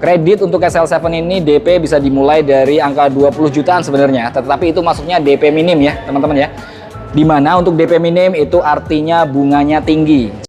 Kredit untuk XL7 ini DP bisa dimulai dari angka 20 jutaan sebenarnya, tetapi itu masuknya DP minim ya teman-teman ya. Dimana untuk DP minim itu artinya bunganya tinggi.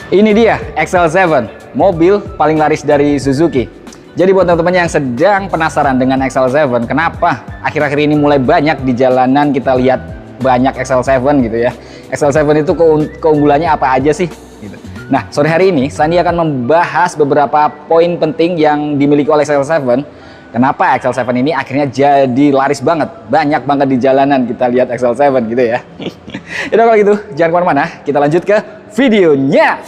Ini dia XL7, mobil paling laris dari Suzuki. Jadi buat teman-teman yang sedang penasaran dengan XL7, kenapa akhir-akhir ini mulai banyak di jalanan kita lihat banyak XL7 gitu ya. XL7 itu keunggulannya apa aja sih? Gitu. Nah, sore hari ini Sandi akan membahas beberapa poin penting yang dimiliki oleh XL7. Kenapa XL7 ini akhirnya jadi laris banget, banyak banget di jalanan kita lihat XL7 gitu ya. Yaudah kalau gitu, jangan kemana-mana, kita lanjut ke videonya.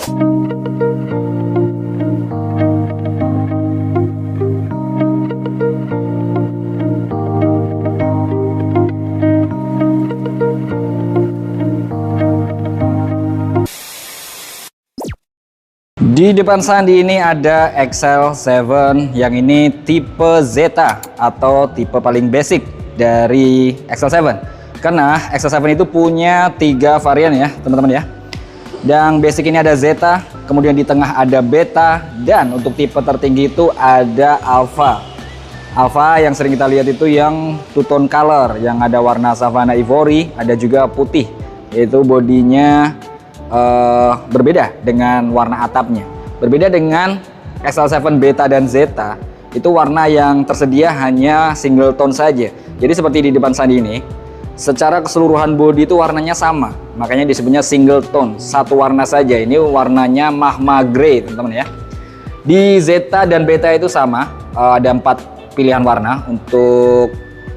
Di depan Sandi ini ada XL7 yang ini tipe Zeta atau tipe paling basic dari XL7. Karena XL7 itu punya 3 varian ya teman-teman ya. Yang basic ini ada Zeta, kemudian di tengah ada Beta, dan untuk tipe tertinggi itu ada Alpha. Alpha yang sering kita lihat itu yang two tone color, yang ada warna Savannah Ivory, ada juga putih, yaitu bodinya berbeda dengan warna atapnya. Berbeda dengan XL7 Beta dan Zeta, itu warna yang tersedia hanya single tone saja. Jadi seperti di depan Sandi ini, secara keseluruhan bodi itu warnanya sama, makanya disebutnya single tone, satu warna saja. Ini warnanya Magma Grey teman-teman ya. Di Zeta dan Beta itu sama, ada 4 pilihan warna untuk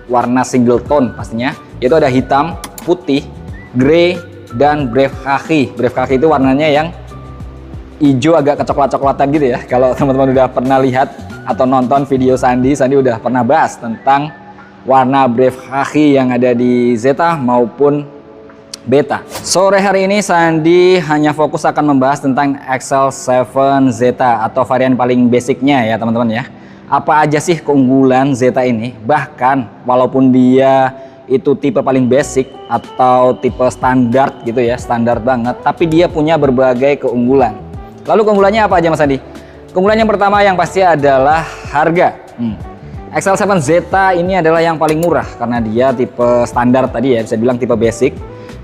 warna single tone pastinya, yaitu ada hitam, putih, grey, dan brave khaki. Brave khaki itu warnanya yang hijau agak kecoklat-coklatan gitu ya. Kalau teman-teman udah pernah lihat atau nonton video Sandi udah pernah bahas tentang warna brave khaki yang ada di Zeta maupun Beta. Sore hari ini Sandi hanya fokus akan membahas tentang XL7 Zeta atau varian paling basicnya ya teman-teman ya. Apa aja sih keunggulan Zeta ini? Bahkan walaupun dia itu tipe paling basic atau tipe standar gitu ya, standar banget, tapi dia punya berbagai keunggulan. Lalu keunggulannya apa aja Mas Andi? Keunggulan yang pertama yang pasti adalah harga. XL7 Zeta ini adalah yang paling murah karena dia tipe standar tadi ya, bisa bilang tipe basic.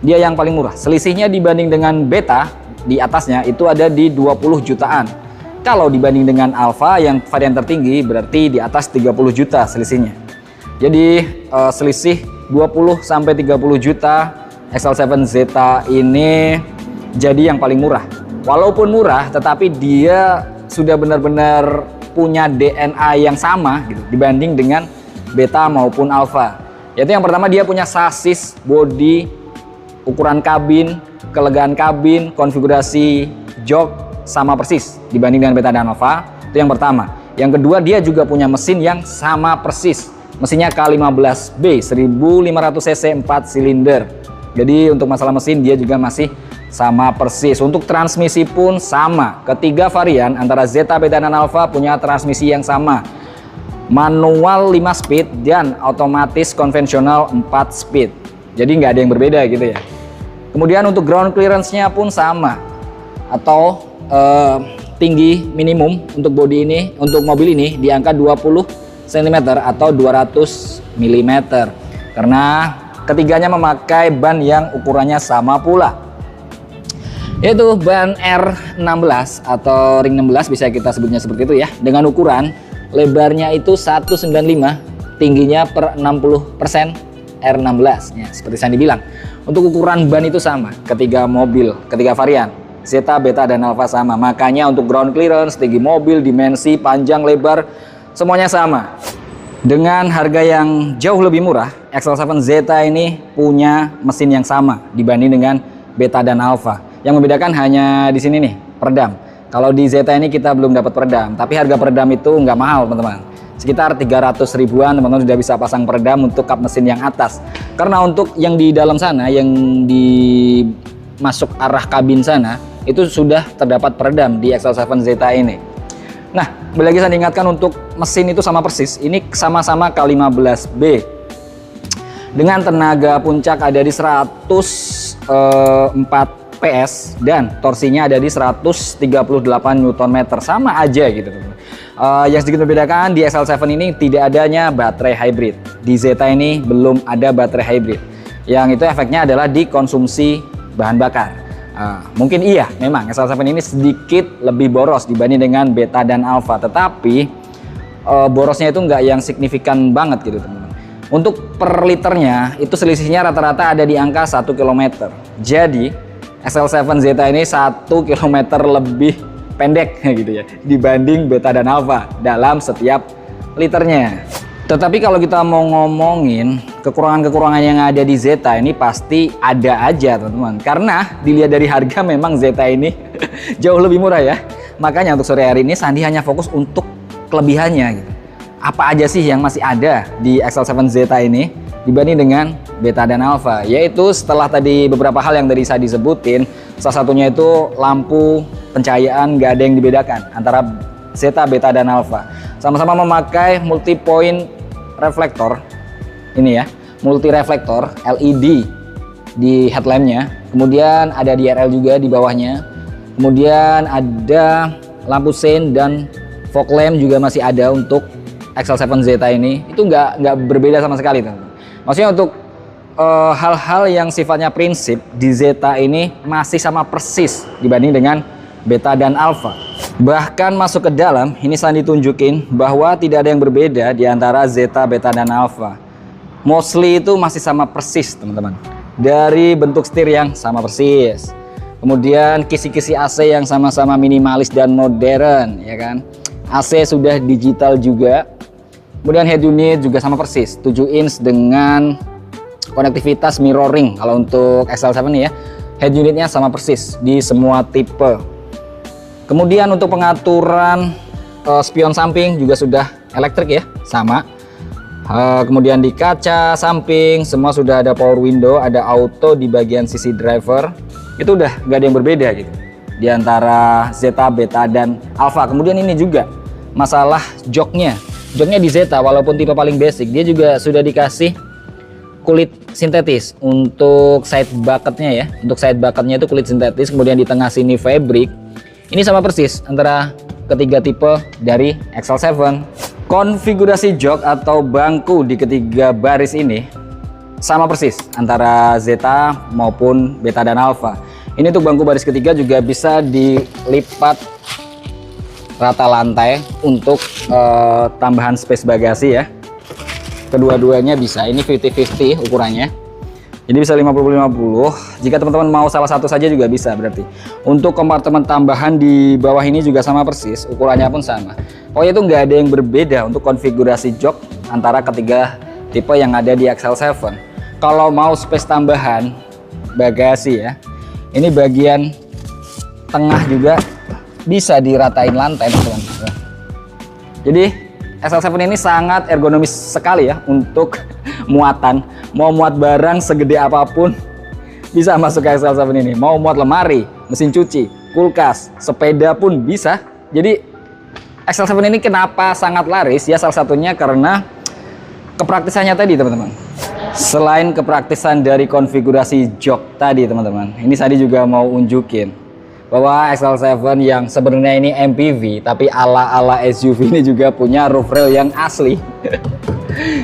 Dia yang paling murah. Selisihnya dibanding dengan Beta di atasnya itu ada di 20 jutaan. Kalau dibanding dengan Alpha yang varian tertinggi berarti di atas 30 juta selisihnya. Jadi selisih 20 sampai 30 juta XL7 Zeta ini jadi yang paling murah. Walaupun murah tetapi dia sudah benar-benar punya DNA yang sama gitu, dibanding dengan Beta maupun Alpha. Yaitu yang pertama dia punya sasis, body, ukuran kabin, kelegaan kabin, konfigurasi jok sama persis dibanding dengan Beta dan Alpha. Itu yang pertama. Yang kedua dia juga punya mesin yang sama persis. Mesinnya K15B 1500 cc 4 silinder. Jadi untuk masalah mesin dia juga masih sama persis. Untuk transmisi pun sama. Ketiga varian antara Zeta, Beta, dan Alpha punya transmisi yang sama. Manual 5 speed dan otomatis konvensional 4 speed. Jadi nggak ada yang berbeda gitu ya. Kemudian untuk ground clearance-nya pun sama. Atau tinggi minimum untuk bodi ini, untuk mobil ini di angka 20 cm atau 200 mm. Karena ketiganya memakai ban yang ukurannya sama pula, yaitu ban R16 atau ring 16 bisa kita sebutnya seperti itu ya, dengan ukuran lebarnya itu 195, tingginya per 60% R16 ya, seperti Sandi bilang. Untuk ukuran ban itu sama ketiga mobil, ketiga varian Zeta, Beta, dan Alpha sama. Makanya untuk ground clearance, tinggi mobil, dimensi, panjang, lebar, semuanya sama. Dengan harga yang jauh lebih murah, XL7 Zeta ini punya mesin yang sama dibanding dengan Beta dan Alpha. Yang membedakan hanya di sini nih, peredam. Kalau di Zeta ini kita belum dapat peredam, tapi harga peredam itu nggak mahal teman-teman. Sekitar 300 ribuan teman-teman sudah bisa pasang peredam untuk kap mesin yang atas. Karena untuk yang di dalam sana, yang di masuk arah kabin sana, itu sudah terdapat peredam di XL7 Zeta ini. Nah, kembali lagi saya ingatkan untuk mesin itu sama persis. Ini sama-sama K15B. Dengan tenaga puncak ada di 104 PS dan torsinya ada di 138 Nm, sama aja gitu teman-teman. Yang sedikit membedakan di XL7 ini tidak adanya baterai hybrid. Di Zeta ini belum ada baterai hybrid. Yang itu efeknya adalah di konsumsi bahan bakar. Mungkin iya, memang XL7 ini sedikit lebih boros dibanding dengan Beta dan Alpha, tetapi borosnya itu nggak yang signifikan banget gitu teman-teman. Untuk per liternya itu selisihnya rata-rata ada di angka 1 km. Jadi XL7 Zeta ini 1 km lebih pendek gitu ya dibanding Beta dan Alpha dalam setiap liternya. Tetapi kalau kita mau ngomongin kekurangan-kekurangan yang ada di Zeta ini pasti ada aja teman-teman. Karena dilihat dari harga memang Zeta ini jauh lebih murah ya. Makanya untuk sore hari ini Sandi hanya fokus untuk kelebihannya gitu. Apa aja sih yang masih ada di XL7 Zeta ini dibanding dengan Beta dan Alpha, yaitu setelah tadi beberapa hal yang tadi saya disebutin, salah satunya itu lampu pencahayaan nggak ada yang dibedakan antara Zeta, Beta, dan Alpha. Sama-sama memakai multi point reflektor ini ya, multi reflektor LED di headlampnya, kemudian ada DRL juga di bawahnya, kemudian ada lampu sein dan fog lamp juga masih ada untuk XL7 Zeta ini. Itu nggak berbeda sama sekali teman-teman. Maksudnya untuk hal-hal yang sifatnya prinsip di Zeta ini masih sama persis dibanding dengan Beta dan Alpha. Bahkan masuk ke dalam, ini Sandi tunjukin bahwa tidak ada yang berbeda di antara Zeta, Beta, dan Alpha. Mostly itu masih sama persis teman-teman. Dari bentuk setir yang sama persis, kemudian kisi-kisi AC yang sama-sama minimalis dan modern, ya kan. AC sudah digital juga. Kemudian head unit juga sama persis, 7 inch dengan konektivitas mirroring. Kalau untuk XL7 ya, head unitnya sama persis di semua tipe. Kemudian untuk pengaturan spion samping juga sudah elektrik ya, sama. Kemudian di kaca samping semua sudah ada power window, ada auto di bagian sisi driver. Itu udah nggak ada yang berbeda gitu di antara Zeta, Beta, dan Alpha. Kemudian ini juga masalah joknya. Joknya di Zeta walaupun tipe paling basic, dia juga sudah dikasih kulit sintetis untuk side bucketnya ya. Untuk side bucketnya itu kulit sintetis, kemudian di tengah sini fabric. Ini sama persis antara ketiga tipe dari XL7. Konfigurasi jok atau bangku di ketiga baris ini sama persis antara Zeta maupun Beta dan Alpha. Ini untuk bangku baris ketiga juga bisa dilipat rata lantai untuk tambahan space bagasi ya. Kedua-duanya bisa, ini 50-50 ukurannya, jadi bisa 50-50. Jika teman-teman mau salah satu saja juga bisa berarti. Untuk kompartemen tambahan di bawah ini juga sama persis, ukurannya pun sama. Pokoknya itu nggak ada yang berbeda untuk konfigurasi jok antara ketiga tipe yang ada di XL7. Kalau mau space tambahan bagasi ya, ini bagian tengah juga bisa diratain lantai teman-teman. Jadi XL7 ini sangat ergonomis sekali ya untuk muatan. Mau muat barang segede apapun bisa masuk ke XL7 ini. Mau muat lemari, mesin cuci, kulkas, sepeda pun bisa. Jadi XL7 ini kenapa sangat laris ya, salah satunya karena kepraktisannya tadi teman-teman. Selain kepraktisan dari konfigurasi jok tadi teman-teman, ini saya juga mau unjukin bahwa XL7 yang sebenarnya ini MPV tapi ala-ala SUV ini juga punya roof rail yang asli.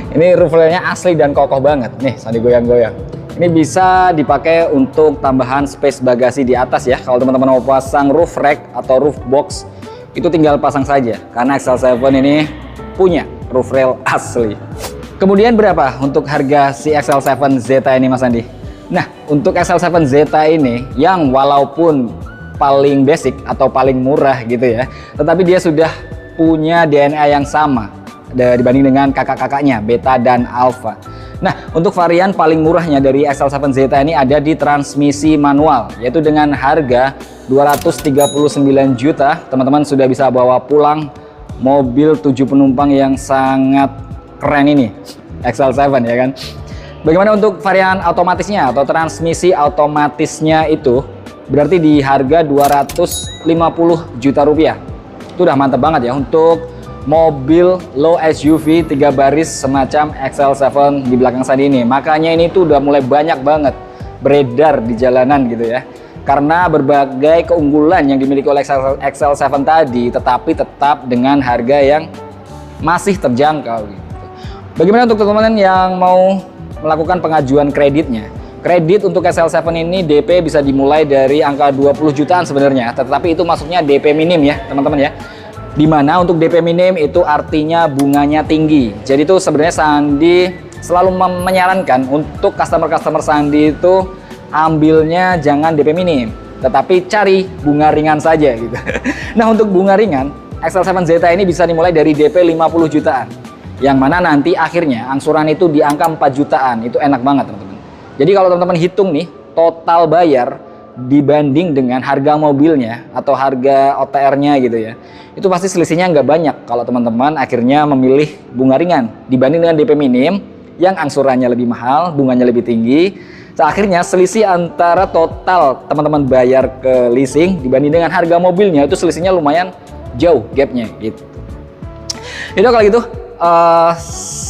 Ini roof railnya asli dan kokoh banget. Nih, Sandi goyang-goyang. Ini bisa dipakai untuk tambahan space bagasi di atas ya. Kalau teman-teman mau pasang roof rack atau roof box, itu tinggal pasang saja karena XL7 ini punya roof rail asli. Kemudian berapa untuk harga si XL7 Zeta ini Mas Andi? Nah, untuk XL7 Zeta ini yang walaupun paling basic atau paling murah gitu ya, tetapi dia sudah punya DNA yang sama dibanding dengan kakak-kakaknya Beta dan Alpha. Nah, untuk varian paling murahnya dari XL7 Zeta ini ada di transmisi manual, yaitu dengan harga 239 juta. Teman-teman sudah bisa bawa pulang mobil 7 penumpang yang sangat keren ini, XL7 ya kan. Bagaimana untuk varian otomatisnya atau transmisi otomatisnya itu? Berarti di harga 250 juta rupiah. Itu udah mantap banget ya untuk mobil low SUV 3 baris semacam XL7 di belakang Sandi ini. Makanya ini tuh udah mulai banyak banget beredar di jalanan gitu ya. Karena berbagai keunggulan yang dimiliki oleh XL7 tadi, tetapi tetap dengan harga yang masih terjangkau gitu. Bagaimana untuk teman-teman yang mau melakukan pengajuan kreditnya? Kredit untuk XL7 ini DP bisa dimulai dari angka 20 jutaan sebenarnya, tetapi itu masuknya DP minim ya teman-teman ya. Dimana untuk DP minim itu artinya bunganya tinggi. Jadi itu sebenarnya Sandi selalu menyarankan untuk customer-customer Sandi itu ambilnya jangan DP minim, tetapi cari bunga ringan saja gitu. Nah, untuk bunga ringan XL7 Zeta ini bisa dimulai dari DP 50 jutaan, yang mana nanti akhirnya angsuran itu di angka 4 jutaan. Itu enak banget teman-teman. Jadi kalau teman-teman hitung nih total bayar dibanding dengan harga mobilnya atau harga OTR-nya gitu ya, itu pasti selisihnya nggak banyak kalau teman-teman akhirnya memilih bunga ringan dibanding dengan DP minim yang angsurannya lebih mahal, bunganya lebih tinggi. Akhirnya selisih antara total teman-teman bayar ke leasing dibanding dengan harga mobilnya itu selisihnya lumayan jauh gapnya gitu. Itu kalau gitu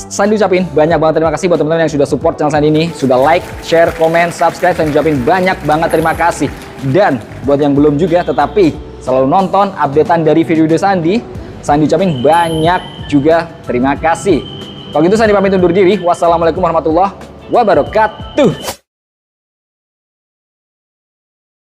Sandi ucapin banyak banget terima kasih buat teman-teman yang sudah support channel Sandi ini, sudah like, share, komen, subscribe. Sandi ucapin banyak banget terima kasih. Dan buat yang belum juga tetapi selalu nonton updatean dari video-video Sandi ucapin banyak juga terima kasih. Kalau gitu Sandi pamit undur diri. Wassalamualaikum warahmatullahi wabarakatuh.